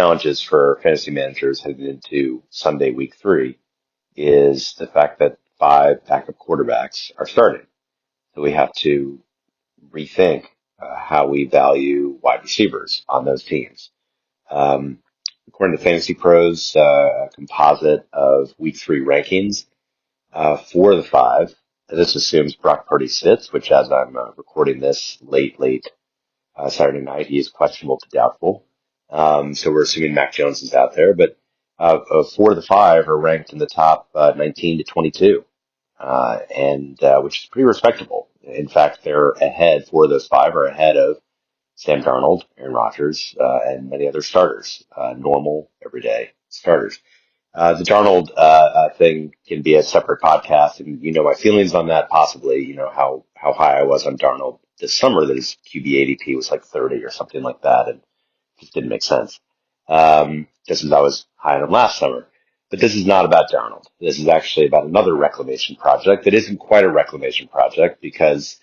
challenges for fantasy managers heading into Sunday, week 3, is the fact that 5 backup quarterbacks are starting. So we have to rethink how we value wide receivers on those teams. According to Fantasy Pros, a composite of week 3 rankings, 4 of the 5, this assumes Brock Purdy sits, which as I'm recording this late Saturday night, he is questionable to doubtful. So we're assuming Mac Jones is out there, but 4 of the 5 are ranked in the top 19 to 22, which is pretty respectable. In fact, they're ahead. 4 of those 5 are ahead of Sam Darnold, Aaron Rodgers, and many other starters, normal, everyday starters. The Darnold thing can be a separate podcast, and you know my feelings on that. Possibly, you know how high I was on Darnold this summer. That his QB ADP was like 30 or something like that, and just didn't make sense. Just as I was high on him last summer. But this is not about Darnold. This is actually about another reclamation project that isn't quite a reclamation project because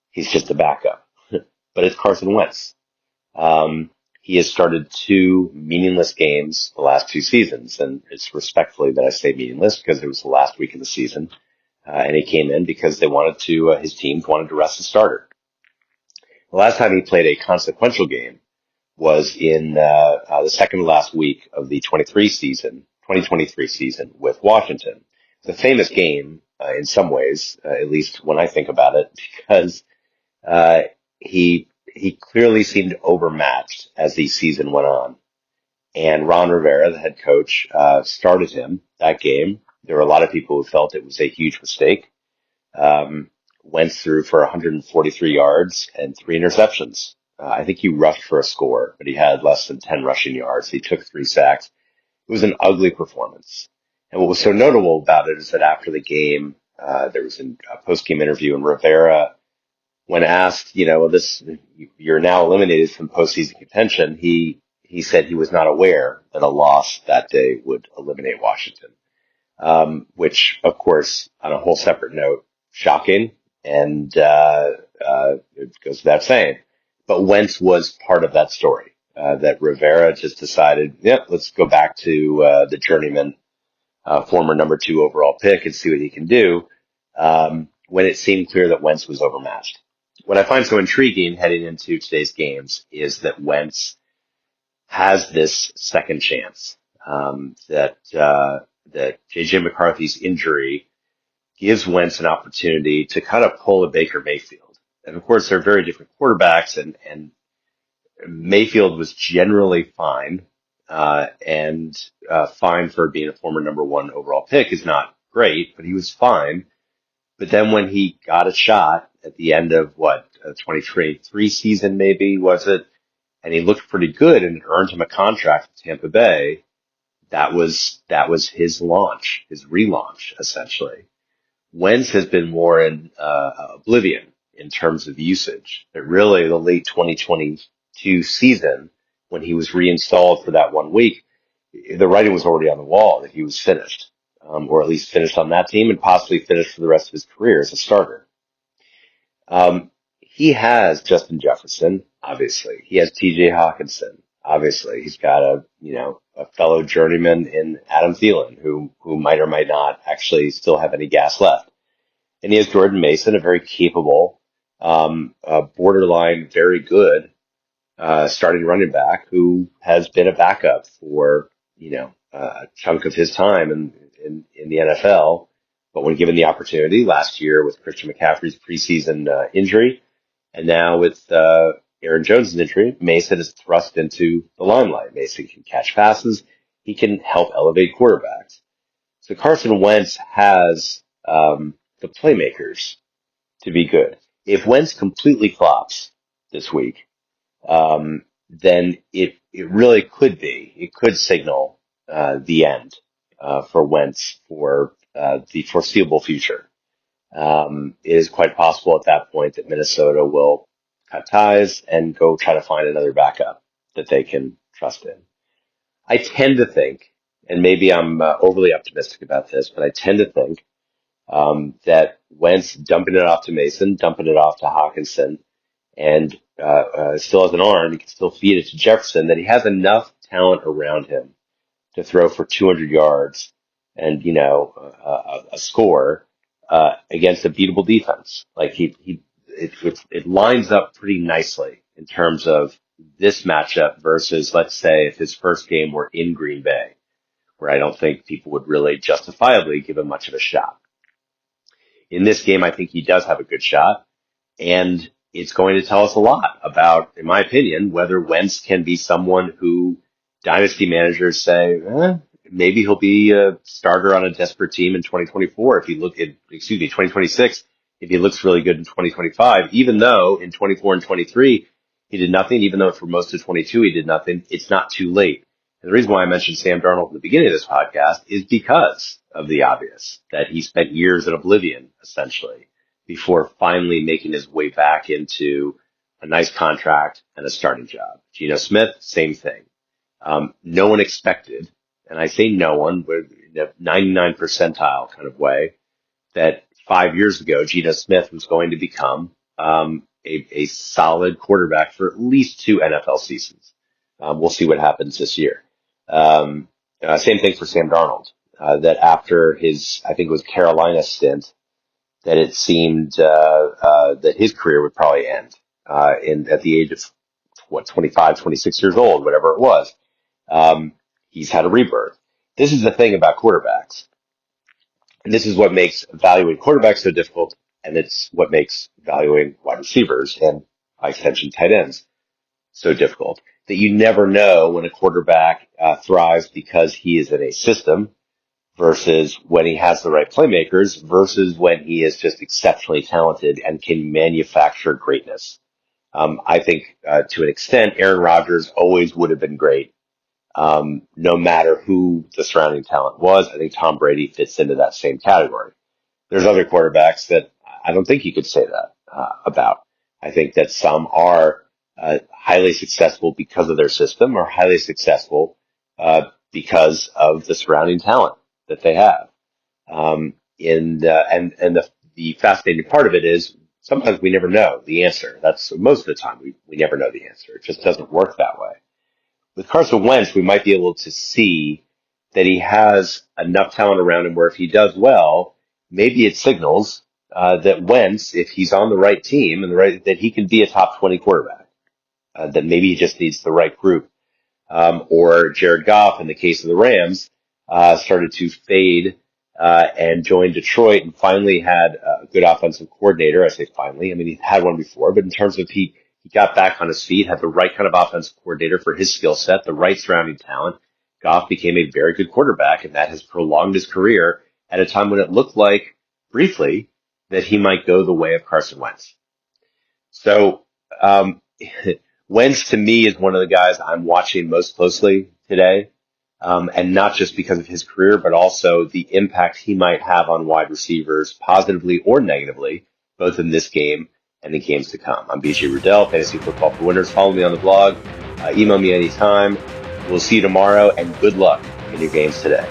he's just a backup. But it's Carson Wentz. He has started 2 meaningless games the last 2 seasons, and it's respectfully that I say meaningless because it was the last week of the season, and he came in because they wanted to, his teams wanted to rest the starter. The last time he played a consequential game was in the second to last week of the 2023 season with Washington. It's a famous game in some ways, at least when I think about it, because he clearly seemed overmatched as the season went on. And Ron Rivera, the head coach, started him that game. There were a lot of people who felt it was a huge mistake. Wentz threw for 143 yards and 3 interceptions. I think he rushed for a score, but he had less than 10 rushing yards. He took 3 sacks. It was an ugly performance. And what was so notable about it is that after the game, there was a post-game interview, and Rivera, when asked, you're now eliminated from postseason contention, he said he was not aware that a loss that day would eliminate Washington, which, of course, on a whole separate note, shocking, and it goes without saying. But Wentz was part of that story, that Rivera just decided, let's go back to the journeyman, former number 2 overall pick and see what he can do, when it seemed clear that Wentz was overmatched. What I find so intriguing heading into today's games is that Wentz has this second chance, that J.J. McCarthy's injury gives Wentz an opportunity to kind of pull a Baker Mayfield. And of course, they're very different quarterbacks, and Mayfield was generally fine, and fine for being a former number 1 overall pick is not great, but he was fine. But then when he got a shot at the end of a 2023 season, maybe was it, and he looked pretty good and it earned him a contract with Tampa Bay, that was his launch, his relaunch, essentially. Wentz has been more in oblivion in terms of usage. That really the late 2022 season, when he was reinstalled for that 1 week, the writing was already on the wall that he was finished, or at least finished on that team and possibly finished for the rest of his career as a starter. He has Justin Jefferson, obviously. He has TJ Hockenson, obviously. He's got a fellow journeyman in Adam Thielen, who might or might not actually still have any gas left. And he has Jordan Mason, a very capable, borderline very good, starting running back who has been a backup for, a chunk of his time in the NFL. But when given the opportunity last year with Christian McCaffrey's preseason injury, and now with Aaron Jones' injury, Mason is thrust into the limelight. Mason can catch passes. He can help elevate quarterbacks. So Carson Wentz has the playmakers to be good. If Wentz completely flops this week, then it really could be. It could signal the end for Wentz for the foreseeable future. It is quite possible at that point that Minnesota will cut ties and go try to find another backup that they can trust in. I tend to think, and maybe I'm overly optimistic about this, but I tend to think that Wentz dumping it off to Mason, dumping it off to Hockenson, and still has an arm, he can still feed it to Jefferson, that he has enough talent around him to throw for 200 yards and, a score, against a beatable defense. Like it lines up pretty nicely in terms of this matchup versus, let's say, if his first game were in Green Bay, where I don't think people would really justifiably give him much of a shot. In this game, I think he does have a good shot, and it's going to tell us a lot about, in my opinion, whether Wentz can be someone who dynasty managers say, maybe he'll be a starter on a desperate team in 2024 if you look at, 2026, if he looks really good in 2025, even though in 24 and 23, he did nothing, even though for most of 22, he did nothing. It's not too late. And the reason why I mentioned Sam Darnold at the beginning of this podcast is because of the obvious, that he spent years in oblivion, essentially, before finally making his way back into a nice contract and a starting job. Geno Smith, same thing. No one expected, and I say no one, but in a 99 percentile kind of way, that 5 years ago, Geno Smith was going to become a solid quarterback for at least 2 NFL seasons. We'll see what happens this year. Same thing for Sam Darnold, that after his, I think it was Carolina stint, that it seemed that his career would probably end at the age of 25, 26 years old, whatever it was. He's had a rebirth. This is the thing about quarterbacks, and this is what makes evaluating quarterbacks so difficult, and it's what makes evaluating wide receivers and, by extension, tight ends so difficult. That you never know when a quarterback thrives because he is in a system versus when he has the right playmakers versus when he is just exceptionally talented and can manufacture greatness. I think to an extent, Aaron Rodgers always would have been great, no matter who the surrounding talent was. I think Tom Brady fits into that same category. There's other quarterbacks that I don't think you could say that about. I think that some are highly successful because of their system, or highly successful because of the surrounding talent that they have. And the fascinating part of it is sometimes we never know the answer. That's most of the time we never know the answer. It just doesn't work that way. With Carson Wentz, we might be able to see that he has enough talent around him where if he does well, maybe it signals that Wentz, if he's on the right team and that he can be a top 20 quarterback. That maybe he just needs the right group. Or Jared Goff, in the case of the Rams, started to fade and joined Detroit and finally had a good offensive coordinator. I say finally. I mean, he had one before, but in terms of he got back on his feet, had the right kind of offensive coordinator for his skill set, the right surrounding talent. Goff became a very good quarterback, and that has prolonged his career at a time when it looked like, briefly, that he might go the way of Carson Wentz. So, Wentz, to me, is one of the guys I'm watching most closely today, and not just because of his career, but also the impact he might have on wide receivers, positively or negatively, both in this game and in games to come. I'm BJ Rudell, Fantasy Football for Winners. Follow me on the blog. Email me anytime. We'll see you tomorrow, and good luck in your games today.